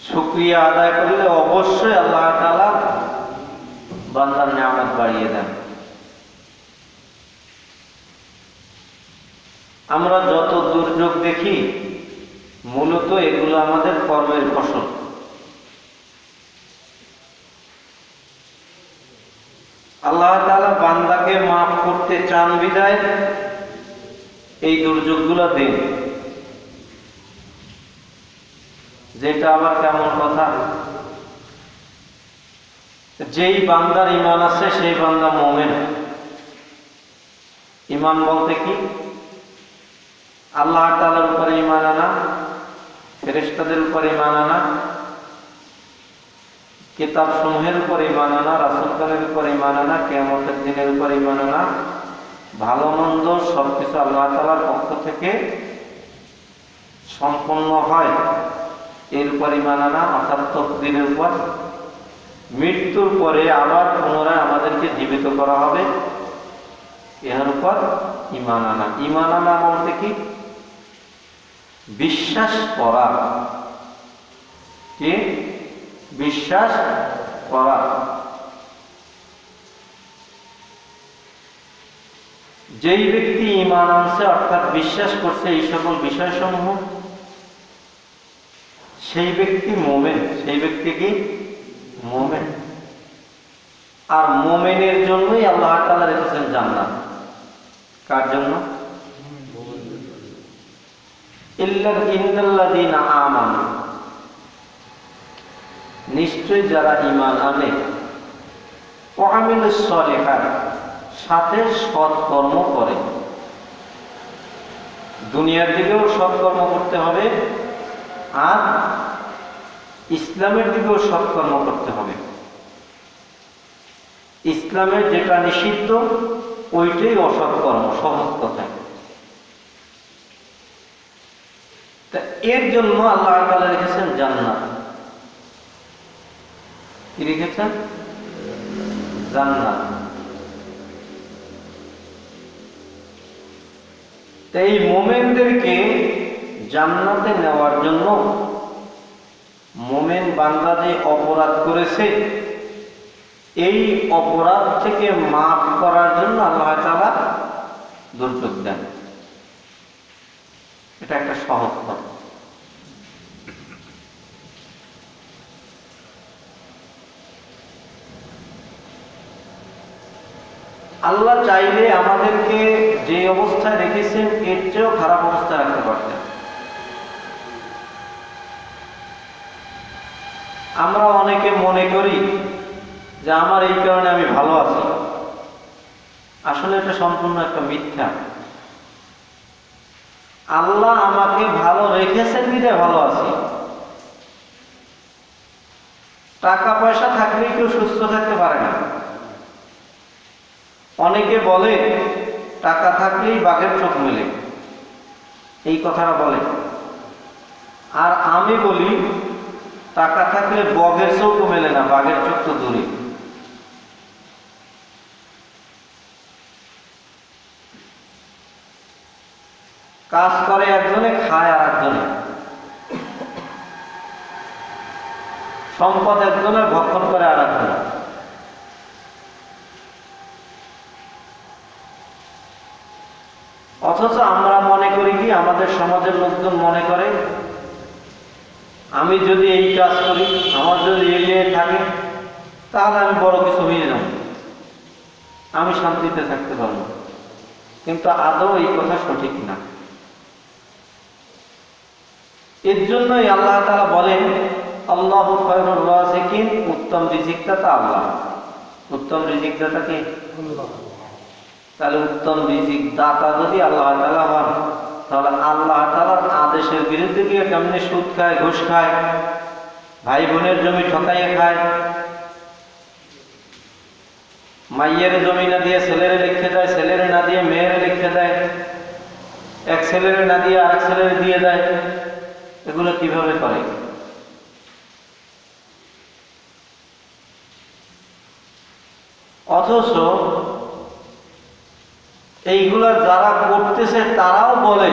শুকরিয়া আদায় করলে অবশ্যই আল্লাহ তাআলা বান্দার নিয়ামত বাড়িয়ে দেন। আমরা যত দুর্যোগ দেখি মূলত এগুলো আমাদের কর্মের ফসল। আল্লাহ তাআলা বান্দাকে মাফ করতে চান বিধায় এই দুর্যোগগুলো দেন। যেটা আবার কেমন কথা, যেই বান্দার ঈমান আছে সেই বান্দা মুমিন। ঈমান বলতে কি? আল্লাহ তাআলার উপরে ঈমান আনা, ফেরেশতাদের উপরে ঈমান আনা, কিতাব সমূহের উপর ঈমান আনা, রাসূলগণের উপর ঈমান আনা, কিয়ামতের দিনের উপর ঈমান আনা, ভালো মন্দ সবকিছু আল্লাহ তাআলার পক্ষ থেকে সম্পন্ন হয় এর উপর ঈমান আনা, অর্থাৎ তাকদীরের উপর। মৃত্যুর পরে আবার পুনরায় আমাদেরকে জীবিত করা হবে, এর উপর ঈমান আনা। ঈমান আনা বলতে কি? বিশ্বাস করা। কি? বিশ্বাস করা। যেই ব্যক্তি ঈমান আনছে অর্থাৎ বিশ্বাস করছে এই সকল বিষয়সমূহ, সেই ব্যক্তি মুমিন। সেই ব্যক্তি কি? মুমিন। আর মুমিনের জন্যই আল্লাহ তাআলা রেখেছেন জান্নাত। কার জন্য? ইন্নাল্লাযীনা আমানু, নিশ্চয় যারা ঈমান আনে, ওয়া আমিলুস সলিহাত, সাথে সৎকর্ম করে। দুনিয়ার দিকেও সৎকর্ম করতে হবে আর ইসলামের দিকেও সৎকর্ম করতে হবে। ইসলামের যেটা নিষিদ্ধ ওইটাই অসৎকর্ম, সহজ কথায়। এর জন্য আল্লাহ তাআলা রেখেছেন জান্নাত। কি রেখেছেন? জান্নাত। এই মুমিনদেরকে জান্নাতে নেওয়ার জন্য মুমিন বান্দা যে অপরাধ করেছে এই অপরাধ থেকে মাফ করার জন্য আল্লাহ তাআলা দুর্যোগ দেন। এটা একটা সহজ কথা। আল্লাহ চাইলে আমাদেরকে যে অবস্থায় রেখেছেন এর চেয়েও খারাপ অবস্থায় রাখতে পারতেন। আমরা অনেকে মনে করি যে আমার এই কারণে আমি ভালো আছি। আসলে এটা সম্পূর্ণ একটা মিথ্যা। আল্লাহ আমাকে ভালো রেখেছেন বিধায় ভালো আছি। টাকা পয়সা থাকলেই কেউ সুস্থ থাকতে পারে না। অনেকে বলে টাকা থাকলেই বাঘের চোখ মেলে, এই কথাটা বলে। আর আমি বলি টাকা থাকলে বগের চোখও মেলে না, বাঘের চোখ তো দূরে। কাজ করে একজনে, খায় আর একজনে। সম্পদ একজনের, ভক্ষণ করে আর একজনে। অথচ আমরা মনে করি কি, আমাদের সমাজের লোকজন মনে করে আমি যদি এই কাজ করি, আমার যদি এই থাকে, তাহলে আমি বড় কিছু হয়ে যাব, আমি শান্তিতে থাকতে পারবো। কিন্তু আদৌ এই কথা সঠিক না। এর জন্যই আল্লাহ তাআলা বলেন আল্লাহু খায়রুর রাযিকিন, উত্তম রিজিকদাতা আল্লাহ। উত্তম রিজিকদাতা কে? আল্লাহ। তাহলে উত্তম রিজিক দাতা যদি আল্লাহ তাআলা হন, তাহলে আল্লাহ তাআলার আদেশের বিরুদ্ধে গিয়ে কেমনে সুদ খায়, ঘুষ খায়, ভাই বোনের জমি ঠকাইয়ে খায়, মাইয়ের জমি না দিয়ে ছেলেরে লিখে দেয়, ছেলেরে না দিয়ে মেয়েরে লিখে দেয়, এক ছেলেরে না দিয়ে আরেক ছেলেরে দিয়ে দেয়, এগুলো কিভাবে করে? অথচ এইগুলা যারা করতেছে তারাও বলে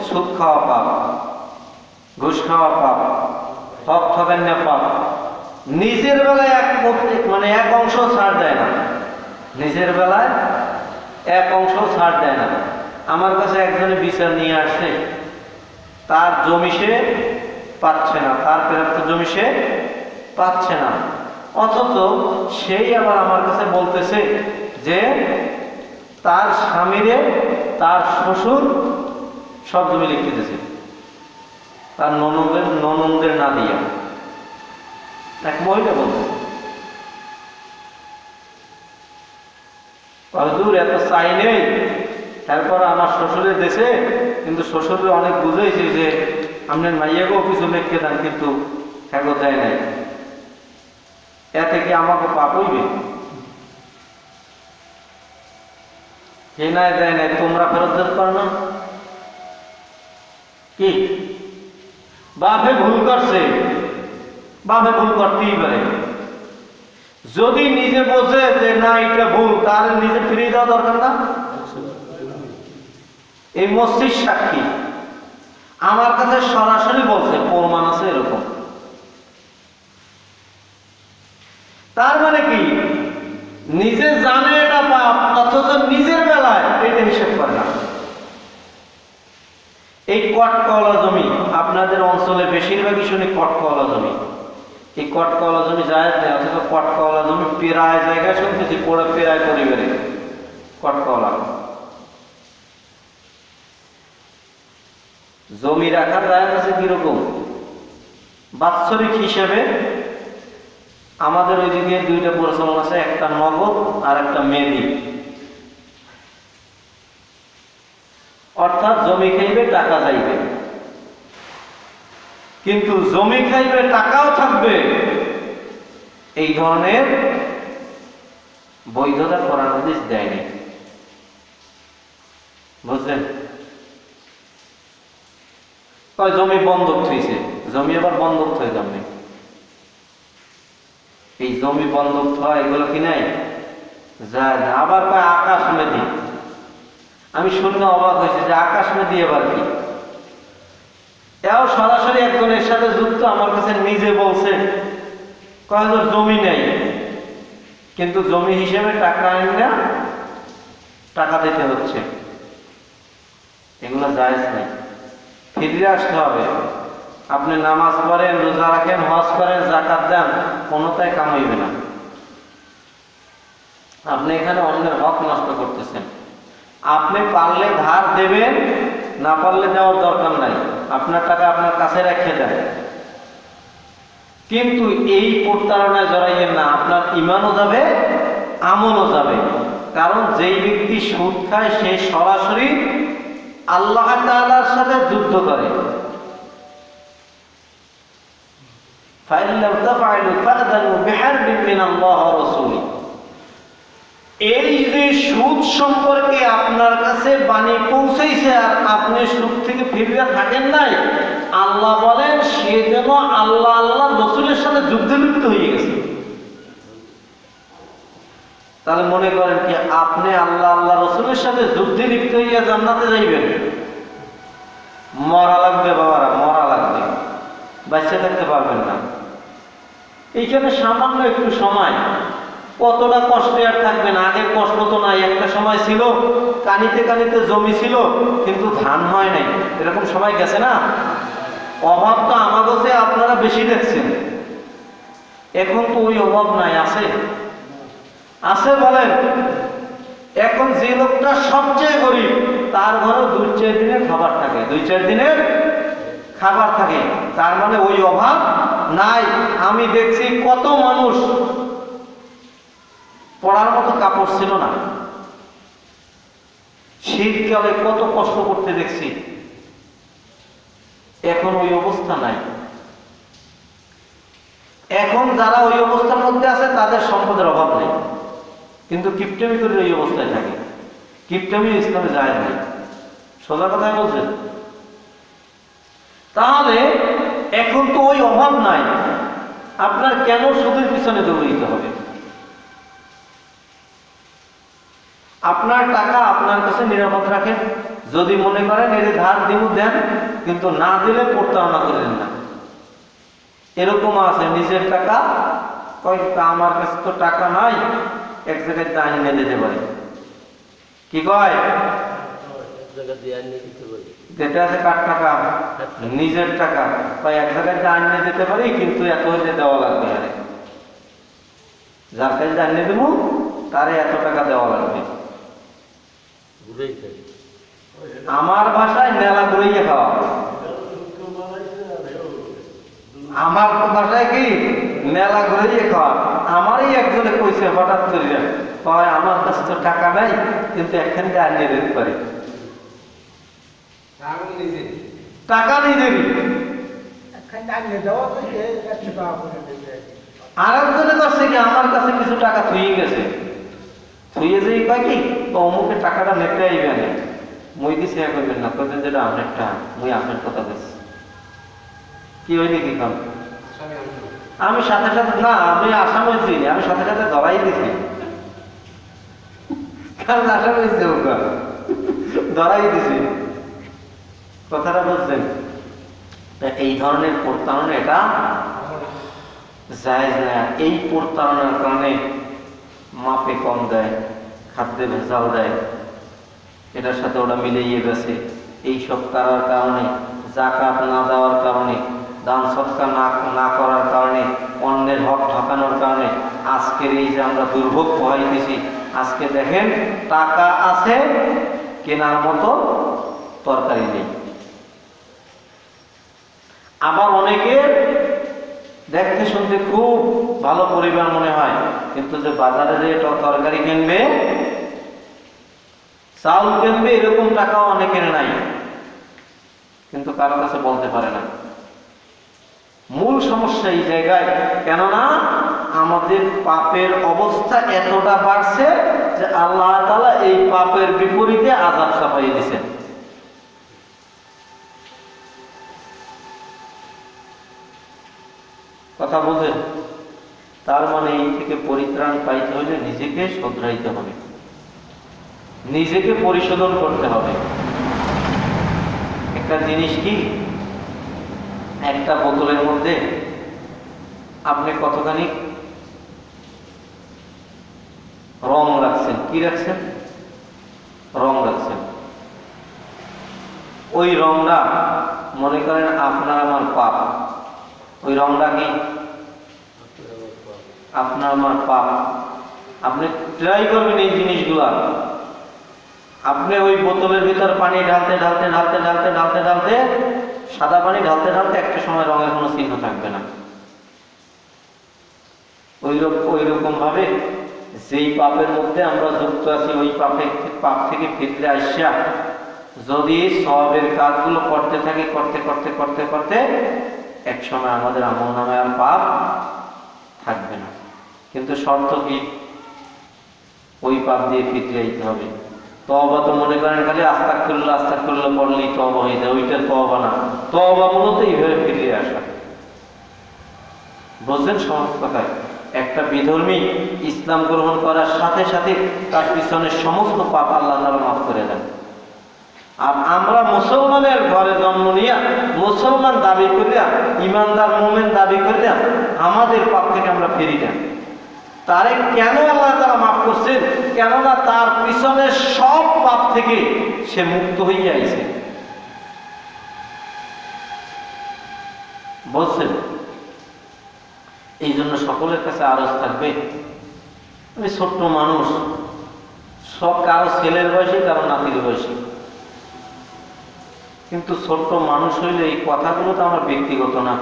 সুদ খাওয়া পাপ, ঘুষ খাওয়া পাপ, হক ঠকেন না পাপ। নিজের বেলায় এক অংশ ছাড় দেয় না, নিজের বেলায় এক অংশ ছাড় দেয় না। আমার কাছে একজনে বিচার নিয়ে আসছে, তার জমি সে পাচ্ছে না, তার প্রাপ্ত জমি সে পাচ্ছে না, অথচ সেই আবার আমার কাছে বলতেছে যে তার স্বামীরে তার শ্বশুর সব জমি লিখে দিয়েছে, তার ননদের না দিয়া। এক মহিলা বলতো, হুজুর এত চাই নেই, তারপর আমার শ্বশুরের দেশে, কিন্তু শ্বশুরে অনেক বুঝেছি যে আপনার মাইয়াকেও কিছু লিখে দেন, কিন্তু হ্যাগো দেয় নাই, এতে কি আমাকে পাপ হইবে? কে নাই দেয় নাই, তোমরা ফেরত দিতে পারো না কি? বাপে ভুল করছে, বাপে ভুল করতেই পারে, যদি নিজে বোঝে যে না এটা ভুল, তাহলে নিজে ফিরিয়ে দেওয়া দরকার না? এই মসজিদ সাক্ষী, আমার কাছে সরাসরি বলছে, প্রমাণ আছে এরকম। তার মানে কি, নিজে জানে এটা পাপ, অথচ নিজের বেলায় এটা হিসেব করে না। এই কটকওয়ালা জমি আপনাদের অঞ্চলে বেশিরভাগই শুনি কটকওয়ালা জমি। এই কটকওয়ালা জমি জায়েজ নেই, অথচ কটকওয়ালা জমি প্রায় জায়গায় শুনতেছি প্রায় পরিবারে কটকওয়ালা জমি রাখার জায়েজ আছে। কিরকম? বাৎসরিক হিসেবে আমাদের ওইদিকে দুইটা প্রচলন আছে, একটা নগদ আর একটা মেয়াদি। অর্থাৎ জমি খাইবে টাকা যাইবে, কিন্তু জমি খাইবে টাকাও থাকবে, এই ধরনের বৈধতা কোরআন হাদিস দেয়নি। বুঝলেন? জমি বন্ধক থইছে, জমি আবার বন্ধক থয়ে যাবে, এই জমি বন্ধক থা এগুলো কি নাই যায় না। আবার কয় আকাশ মেদি, আমি শুনে অবাক হয়েছে যে আকাশ মেদি এবার কি? এও সরাসরি একজনের সাথে যুক্ত, আমার কাছে নিজে বলছে কয় জমি নেই, কিন্তু জমি হিসেবে টাকা আইন না, টাকা দিতে হচ্ছে, এগুলো জায়েজ নেই, ফিরে আসতে হবে। আপনি নামাজ পড়েন, রোজা রাখেন, হজ করেন, যাকাত দেন, কোনোটাই কামাইবে না। আপনি এখানে অন্যের হক নষ্ট করতেছেন। আপনি পারলে ধার দেবেন, না পারলে দেওয়ার দরকার নাই, আপনার টাকা আপনার কাছে রেখে দেন, কিন্তু এই প্রতারণায় জড়াইয়েন না, আপনার ঈমানও যাবে, আমলও যাবে। কারণ যেই ব্যক্তি সুদ খায় সে সরাসরি আল্লাহ তাআলার সাথে যুদ্ধ করে। এই যে সুদ সম্পর্কে আপনার কাছে বাণী পৌঁছেছে আর আপনি সুদ থেকে ফিরে থাকেন নাই, আল্লাহ বলেন সে যেন আল্লাহ আল্লাহ রাসূলের সাথে যুদ্ধে লিপ্ত হয়ে গেছে। তাহলে মনে করেন কি আপনি আল্লাহ আল্লাহ রাসূলের সাথে যুদ্ধে লিপ্ত হইয়া জান্নাতে যাইবেন? মরা লাগবে বাবারা, মরা লাগবে, বাঁচে থাকতে পারবেন না। এইখানে সামান্য একটু সময়, কতটা কষ্টে আর থাকবেন। আগের কষ্ট তো নাই, একটা সময় ছিল কানিতে কানিতে জমি ছিল কিন্তু ধান হয় নাই, এরকম সময় গেছে না? অভাব তো আমাদের আপনারা বেশি দেখছেন, এখন তো ওই অভাব নাই, আছে? আছে বলেন? এখন যে লোকটা সবচেয়ে গরিব তার ঘরে 2-4 দিনের খাবার থাকে, 2-4 দিনের খাবার থাকে, তার মানে ওই অভাব নাই। আমি দেখছি কত মানুষ পড়ার মতো কাপড় ছিল না, শীতকালে কত কষ্ট করতে দেখছি, এখন ওই অবস্থা নাই। এখন যারা ওই অবস্থার মধ্যে আছে তাদের সম্পদের অভাব নেই, কিন্তু কিপটামি করে ওই অবস্থায় থাকে। কিপটামি ইসলামে জায়েজ নেই, সোজা কথাই বলছেন। তাহলে এখন তো ওই অভাব নাই, আপনার কেন সুদের পিছনে দৌড়াইতে হবে? আপনার টাকা আপনার কাছে নিরাপদ রাখেন, যদি মনে করেন এর ধার দিব দেন, কিন্তু না দিলে প্রতারণা করেন না। এরকম আছে নিজের টাকা কয় আমার কাছে তো টাকা নাই, এক জায়গায় দান এনে দিতে পারি। কি কয়? যেটা আছে কার টাকা? নিজের টাকা। কয় এক জায়গায় দান এনে দিতে পারি, কিন্তু এত হইলে দেওয়া লাগবে। আরে যার কাছে দান এনে দেবো তারে এত টাকা দেওয়া লাগবে। আমার ভাষায় মেলা ঘুরাইয়া খাওয়া। আমার ভাষায় কি মেলা ঘুরাইয়া খাওয়া। আমারই একজনে কইছে হঠাৎ করিয়া, কয় আমার কাছে তো টাকা নাই, কিন্তু একখানে দান এনে দিতে পারি। টাকা নিজেরই। আর একজনে করছে কি আমার কাছে কিছু টাকা থুয়ে গেছে, থুয়ে যে কয় কি অমুকে টাকাটা নেতে আইবে না, মই দিছি এক করবেন না, কইবেন যেটা আপনারটা, মই আপনার কথা বলছি। কি হইনি কি কাম? আমি সাথে সাথে না, আমি আসাম হয়েছি, আমি সাথে সাথে ধরাই দিছি। কারণ আসাম হয়েছে ওটা ধরাই দিছি। কথাটা বলছেন? এই ধরনের প্রতারণা এটা জায়েজ না। এই প্রতারণার কারণে মাপে কম দেয়, খাদ্যে ভেজাল দেয়, এটার সাথে ওটা মিলিয়ে গেছে। এইসব করার কারণে, যাকাত না দেওয়ার কারণে, দান সৎকার না করার কারণে, অন্যের হক ঠকানোর কারণে আজকের এই যে আমরা দুর্ভোগ পোহাইতেছি। আজকে দেখেন টাকা আছে, কেনার মতো তরকারি নেই। আবার অনেকের দেখতে শুনতে খুব ভালো পরিবার মনে হয়, কিন্তু যে বাজারে যে তরকারি কিনবে, চাউল কিনবে, এরকম টাকাও অনেকের নাই, কিন্তু কারো কাছে বলতে পারে না। মূল সমস্যা এই জায়গায়, কেননা আমাদের পাপের অবস্থা এতটা বাড়ছে যে আল্লাহ তাআলা এই পাপের বিপরীতে আযাব চাপাইয়ে দিয়েছেন। কথা বুঝেন? তার মানে এই থেকে পরিত্রাণ পাইতে হলে নিজেকে শোধরাইতে হবে, নিজেকে পরিশোধন করতে হবে। একটা জিনিস কি, একটা বোতলের মধ্যে আপনি কতখানি রং রাখছেন, কি রাখছেন? রং রাখছেন। ওই রংটা মনে করেন আপনার আমার পাপ। ওই রংটা কি আপনার আমার পাপ। আপনি ট্রাই করবেন এই জিনিসগুলা। আপনি ওই বোতলের ভিতর পানি ঢালতে ঢালতে ঢালতে ঢালতে ঢালতে ঢালতে সাদা পানি ঢালতে ঢালতে একটা সময় রঙের কোনো চিহ্ন থাকবে না। ওই রকম ভাবে যেই পাপের মধ্যে আমরা যুক্ত আছি, ওই পাপ থেকে ফিরে আসা যদি সওয়াবের কাজগুলো করতে থাকি, করতে করতে করতে করতে এক সময় আমাদের আমলনামায় আর পাপ থাকবে না। কিন্তু শর্ত কি? ওই পাপ দিয়ে ফিরে যেতে হবে। তওবা তো মনে করেন খালি আস্তাগফিরুল্লাহ পড়লেই তওবা হয়ে যায়, ওইটা তওবা না। তওবা মূলত এইভাবে ফিরে আসা। বুঝলেন? সহজ কথায় একটা বিধর্মী ইসলাম গ্রহণ করার সাথে সাথে তার পিছনের সমস্ত পাপ আল্লাহ তাআলা মাফ করে দেন। আর আমরা মুসলমানের ঘরে জন্ম নিয়ে মুসলমান দাবি করিয়া, ইমানদার মুমিন দাবি করিয়া আমাদের পাপ থেকে আমরা ফিরি না। তারে কেন আল্লাহ তাআলা মাফ করছেন? কেননা তার পিছনের সব পাপ থেকে সে মুক্ত হইয়া আইছে। বলছেন? এই জন্য সকলের কাছে আরজ থাকবে, আমি ছোট্ট মানুষ, সব কারো ছেলের বয়সী, কারো নাতির বয়সী, কিন্তু ছোট্ট মানুষ হইলে এই কথাগুলো তো আমার ব্যক্তিগত না।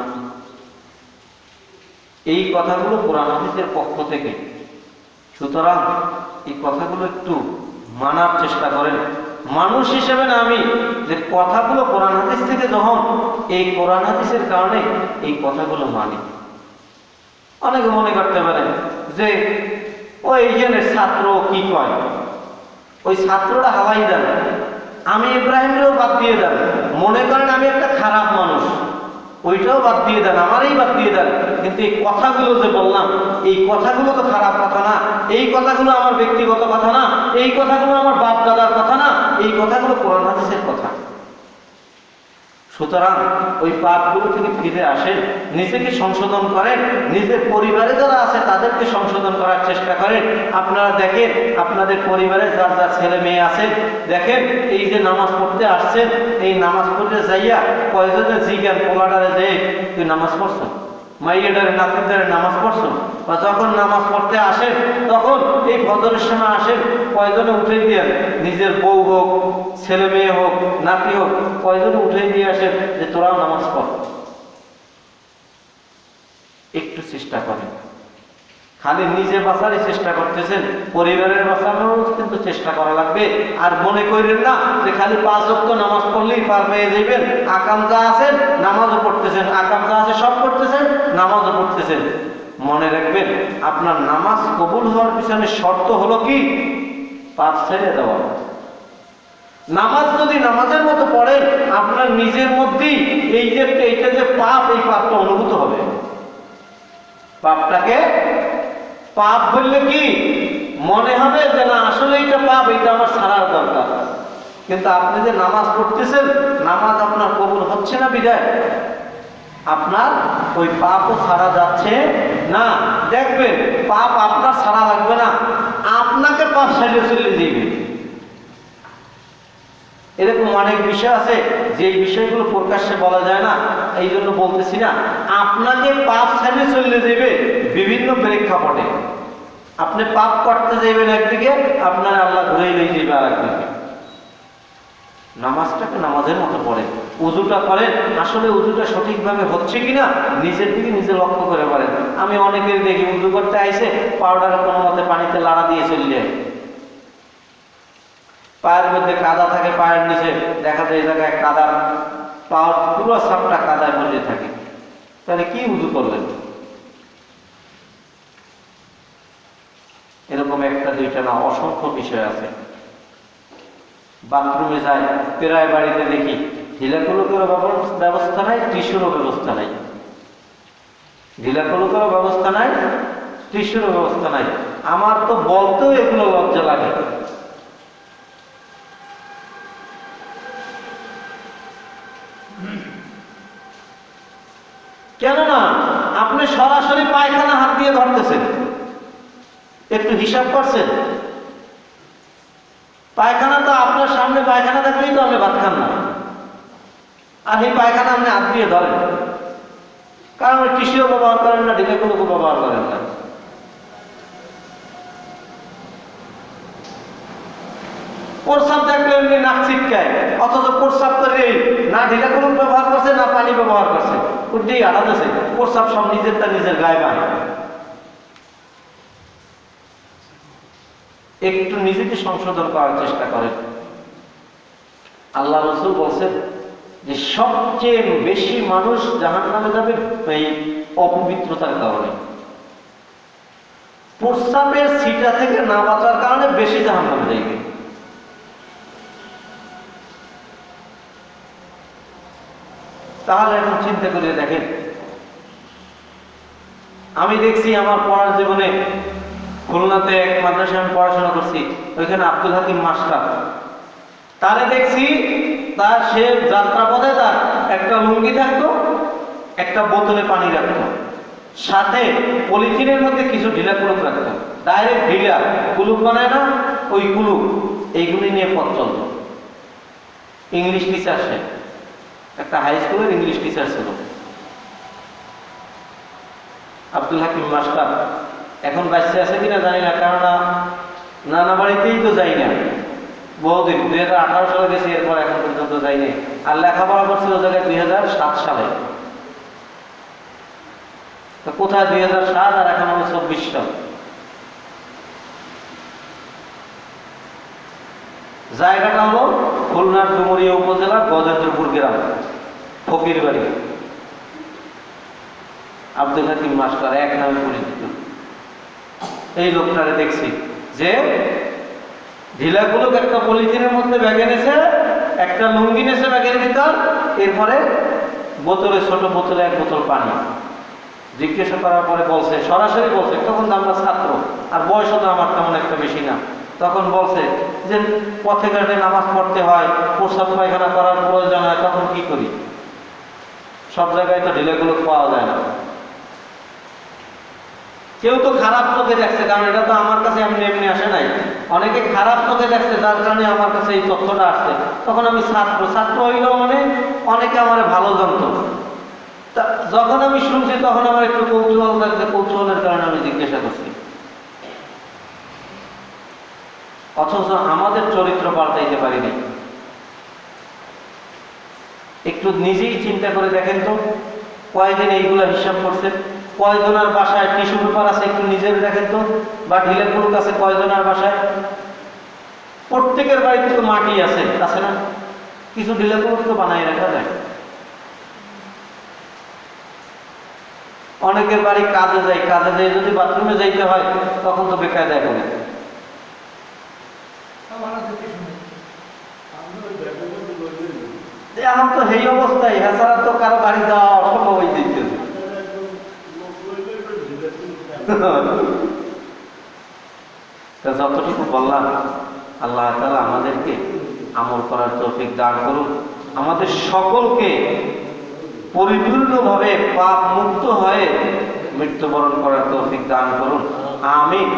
এই কথাগুলো কোরআন হাদিসের পক্ষ থেকে। সুতরাং এই কথাগুলো একটু মানার চেষ্টা করেন। মানুষ হিসেবে না আমি, যে কথাগুলো কোরআন হাদিস থেকে যখন এই কোরআন হাদিসের কারণে এই কথাগুলো মানি। অনেকে মনে করতে পারেন যে ওই জনের ছাত্র কি কয়, ওই ছাত্রটা হাওয়াই দেন, আমি ইব্রাহিমেরও বাদ দিয়ে দেন। মনে করেন আমি একটা খারাপ মানুষ, ওইটাও বাদ দিয়ে দেন, আমারই বাদ দিয়ে দেন, কিন্তু এই কথাগুলো যে বললাম, এই কথাগুলো তো খারাপ কথা না, এই কথাগুলো আমার ব্যক্তিগত কথা না, এই কথাগুলো আমার বাপ দাদার কথা না, এই কথাগুলো কোরআন হাদিসের কথা। সুতরাং ওই পাপগুলো থেকে ফিরে আসেন, নিজেকে সংশোধন করেন, নিজের পরিবারে যারা আছে তাদেরকে সংশোধন করার চেষ্টা করেন। আপনারা দেখেন আপনাদের পরিবারে যার যার ছেলে মেয়ে আছে, দেখেন এই যে নামাজ পড়তে আসছেন, এই নামাজ পড়তে যাইয়া কয়জনে জিজ্ঞান পোলাডারে যে তুই নামাজ পড়ছ, মাইয়াডারে নাতিদারে নামাজ পড়ছো, বা যখন নামাজ পড়তে আসেন তখন এই ফজরের সময় আসেন কয়জনে উঠে দিয়ে নিজের বউ হোক, ছেলে মেয়ে হোক, নাতি হোক, কয়জনে উঠে দিয়ে আসেন যে তোরাও নামাজ পড়। একটু চেষ্টা করেন, খালি নিজে বাঁচারই চেষ্টা করতেছেন, পরিবারের বাঁচানোর কিন্তু চেষ্টা করা লাগবে। আর মনে করেন না যে খালি 5 ওয়াক্ত নামাজ পড়লেই পার পেয়ে যাবেন। আকাম যা আছেন নামাজও পড়তেছেন, আকাম যা আছে সব করতেছেন, নামাজও পড়তেছেন। মনে রাখবেন আপনার নামাজ কবুল হওয়ার পিছনে শর্ত হলো কি? পাপ ছেড়ে দেওয়া। নামাজ যদি নামাজের মতো পড়েন, আপনার নিজের মধ্যেই এইটা যে পাপ, এই পাপটা অনুভূত হবে। পাপটাকে পাপ বললে কি মনে হবে যে না আসলে এটা পাপ, এটা আমার ছাড়ার দরকার। কিন্তু আপনি যে নামাজ পড়তেছেন, নামাজ আপনার কবুল হচ্ছে না বিদায় আপনার ওই পাপও ছাড়া যাচ্ছে না। দেখবেন পাপ আপনার ছাড়া লাগবে না, আপনাকে পাপ ছাড়িয়ে চলে যাবে। এরকম অনেক বিষয় আছে যে বিষয়গুলো প্রকাশ্যে বলা যায় না, এই জন্য বলতেছি না। আপনাকে পাপ ছাড়িয়ে চলে যাবে বিভিন্ন প্রেক্ষাপটে। আপনি পাপ করতে যাবেন একদিকে, আপনার আল্লাহ ঘুরে নিয়ে যাবে আর একদিকে। নামাজটাকে নামাজের মতো পড়েন, উজুটা করেন, আসলে উজুটা সঠিকভাবে হচ্ছে কিনা নিজের দিকে নিজে লক্ষ্য করে পারেন। আমি অনেকের দেখি উজু করতে আইসে পাউডারে কোনো মতে পানিতে লাড়া দিয়ে চলে যায়, পায়ের মধ্যে কাদা থাকে, পায়ের নিচে দেখা যায় এই জায়গায় কাদা, পাওয়ার পুরো সাপটা কাদায় ভরে থাকে। তাহলে কি উজু করলেন? এরকম একটা দুইটা না, অসংখ্য বিষয় আছে। বাথরুমে যায়, প্রায় বাড়িতে দেখি ঢিলাকুলুকেরও ব্যবস্থা নাই, টিস্যুরও ব্যবস্থা নাই। ঢিলাকুলুকেরও ব্যবস্থা নাই, টিস্যুরও ব্যবস্থা নাই। আমার তো বলতেও এগুলো লজ্জা লাগে। কেননা আপনি সরাসরি পায়খানা হাত দিয়ে ধরতেছেন, একটু হিসাব করছেন? পায়খানা তো আপনার সামনে, পায়খানা থাকলেই তো আপনি ভাত খান না, আর এই পায়খানা আপনি হাত দিয়ে ধরেন। কারণ ওই টিস্যুও ব্যবহার করেন না, ঢিলাকুলুকও ব্যবহার করেন না। প্রস্রাব দেখলে এমনি নাক ছিটকায়, অথচ প্রস্রাব করে না ঢিলাকুলুক ব্যবহার করছে না পানি ব্যবহার করছে, উঠেই আড়াতেছে। প্রস্রাব সব নিজেরটা নিজের গায়ে পায়। একটু নিজেকে সংশোধন করার চেষ্টা করেন। আল্লাহ রাসূল বলছেন যে সবচেয়ে বেশি মানুষ জাহান্নামে যাবে এই অপবিত্রতার কারণে। প্রস্রাবের ছিটা থেকে না বাঁচার কারণে বেশি জাহান্নামে যাবে। তাহলে এখন চিন্তা করে দেখেন, আমি দেখছি আমার পড়ার জীবনে খুলনাতে এক মাদ্রাসায় আমি পড়াশোনা করছি, ওইখানে আব্দুল হাকিম মাস্টার, তারে দেখছি তার সে যাত্রাপথে তার একটা লুঙ্গি থাকতো, একটা বোতলে পানি রাখতো, সাথে পলিথিনের মধ্যে কিছু ঢিলা কুলুক রাখতো। ডাইরেক্ট ঢিলা কুলুক বানায় না, ওই কুলুক এইগুলি নিয়ে পথ চলত। ইংলিশ টিচার, সে একটা হাই স্কুলের ইংলিশ টিচার ছিল আব্দুল হাকিম মাস্টার। এখন বাচ্চা আছে কিনা জানি না, কেননা নানা বাড়িতেই তো যাই না, বহুদিন 2018 সালে গেছি, এরপর এখন পর্যন্ত যাইনি। আর লেখাপড়া করছিল জায়গায় 2007 সালে। তো কোথায় 2007 আর এখন হলো 24 সাল। জায়গাটা হলো খুলনার ডুমুরিয়া উপজেলার গজেন্দ্রপুর গ্রাম, ফকির বাড়ি। আব্দুল হাকিম মাস্টার এক নামে পরিচিত। এই লোকটারে দেখছি যে ঢিলাগুলো একটা পলিথিনের মধ্যে ব্যাগে নেছে, একটা লুঙ্গি নেছে ব্যাগের ভিতর, এরপরে বোতলে, ছোট বোতলে 1 বোতল পানি। জিজ্ঞাসা করার পরে বলছে, সরাসরি বলছে, তখন তো আমরা ছাত্র আর বয়সও তো আমার তেমন একটা বেশি না, তখন বলছে যে পথে ঘাটে নামাজ পড়তে হয়, প্রস্রাব পায়খানা করার প্রয়োজন হয়, তখন কি করি? সব জায়গায় তো ঢিলেগুলো পাওয়া যায় না। কেউ তো খারাপ চোখে দেখছে, কারণ এটা তো আমার কাছে এমনি এমনি আসে নাই। অনেকে খারাপ চোখে দেখছে, যার কারণে আমার কাছে এই তথ্যটা আসছে। তখন আমি ছাত্র হইলেও মানে অনেকে আমার ভালো জানতো। যখন আমি শুনছি তখন আমার একটু কৌতূহল লাগছে, কৌতূহলের কারণে আমি জিজ্ঞাসা করছি। অথচ আমাদের চরিত্র পাল্টাইতে পারিনি। একটু নিজেই চিন্তা করে দেখেন তো, কয়দিন এইগুলো হিসাব করছেন? কয়জনের বাসায় টিস্যু পেপার আছে একটু নিজের দেখেন তো, বা ঢিলে পুরুক আছে কয়জনের বাসায়? প্রত্যেকের বাড়িতে তো মাটি আছে না? কিছু ঢিলে পুরুক তো বানাই রাখা যায়। অনেকের বাড়ি কাজে যায় যদি বাথরুমে যাইতে হয় তখন তো বেকায়দায় বলে। এখন তো এই অবস্থায়, এছাড়া তো কারো বাড়ি যাওয়া অসম্ভব হয়ে যেতে। যতটুকু বললাম, আল্লাহ তাআলা আমাদেরকে আমল করার তৌফিক দান করুন। আমাদের সকলকে পরিপূর্ণভাবে পাপ মুক্ত হয়ে মৃত্যুবরণ করার তৌফিক দান করুন। আমিন।